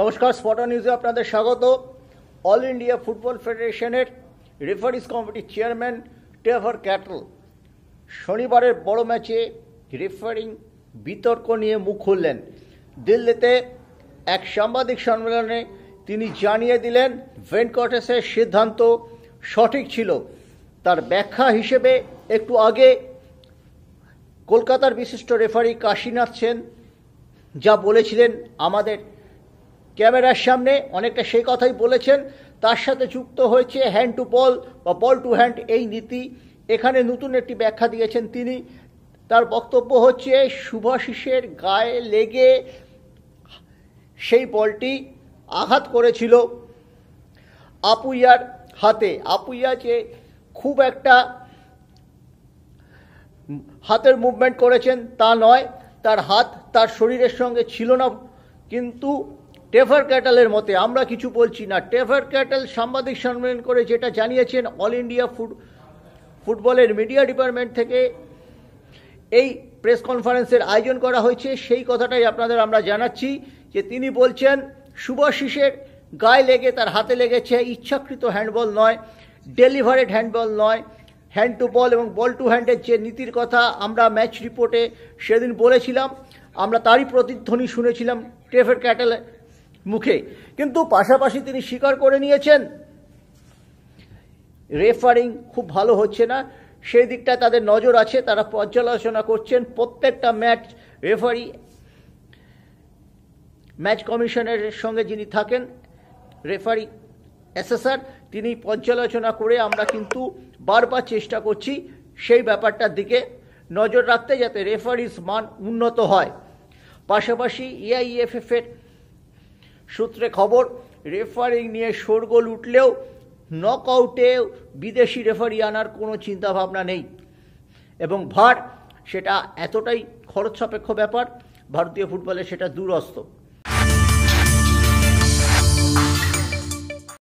নমস্কার, স্পটার নিউজে আপনাদের স্বাগত। অল ইন্ডিয়া ফুটবল ফেডারেশনের রেফারিজ কমিটির চেয়ারম্যান টেভার ক্যাটল শনিবারের বড় ম্যাচে রেফারিং বিতর্ক নিয়ে মুখ খুললেন। দিল্লিতে এক সাংবাদিক সম্মেলনে তিনি জানিয়ে দিলেন ভেঙ্কটেশের সিদ্ধান্ত সঠিক ছিল। তার ব্যাখ্যা হিসেবে একটু আগে কলকাতার বিশিষ্ট রেফারি কাশীনাথ সেন যা বলেছিলেন আমাদের ক্যামেরার সামনে, অনেকটা সেই কথাই বলেছেন। তার সাথে যুক্ত হয়েছে হ্যান্ড টু বল বা বল টু হ্যান্ড এই নীতি। এখানে নতুন একটি ব্যাখ্যা দিয়েছেন তিনি। তার বক্তব্য হচ্ছে শুভাশিসের গায়ে লেগে সেই বলটি আঘাত করেছিল আপুইয়ার হাতে। আপুইয়া যে খুব একটা হাতের মুভমেন্ট করেছেন তা নয়, তার হাত তার শরীরের সঙ্গে ছিল না। কিন্তু টেভার ক্যাটলের মতে আমরা কিছু বলছি না। টেভার ক্যাটল সাংবাদিক সম্মেলন করে যেটা জানিয়েছেন, অল ইন্ডিয়া ফুটবলের মিডিয়া ডিপার্টমেন্ট থেকে এই প্রেস কনফারেন্সের আয়োজন করা হয়েছে, সেই কথাটাই আপনাদের আমরা জানাচ্ছি যে তিনি বলছেন শুভাশিসের গায়ে লেগে তার হাতে লেগেছে, ইচ্ছাকৃত হ্যান্ডবল নয়, ডেলিভারেড হ্যান্ডবল নয়। হ্যান্ড টু বল এবং বল টু হ্যান্ডের যে নীতির কথা আমরা ম্যাচ রিপোর্টে সেদিন বলেছিলাম, আমরা তারই প্রতিধ্বনি শুনেছিলাম টেভার ক্যাটলের মুখে। কিন্তু পাশাপাশি তিনি স্বীকার করে নিয়েছেন রেফারিং খুব ভালো হচ্ছে না, সেই দিকটা তাদের নজর আছে, তারা পর্যালোচনা করছেন। প্রত্যেকটা ম্যাচ রেফারি ম্যাচ কমিশনের সঙ্গে যিনি থাকেন রেফারি অ্যাসেসর, তিনি পর্যালোচনা করে আমরা কিন্তু বারবার চেষ্টা করছি সেই ব্যাপারটার দিকে নজর রাখতে, যাতে রেফারির মান উন্নত হয়। পাশাপাশি এআইএফএফের সূত্রে খবর, রেফারিং নিয়ে শোরগোল উঠলেও নকআউটে বিদেশি রেফারি আনার কোনো চিন্তাভাবনা নেই। এবং ভার সেটা এতটাই খরচ সাপেক্ষ ব্যাপার, ভারতীয় ফুটবলে সেটা দুরস্ত।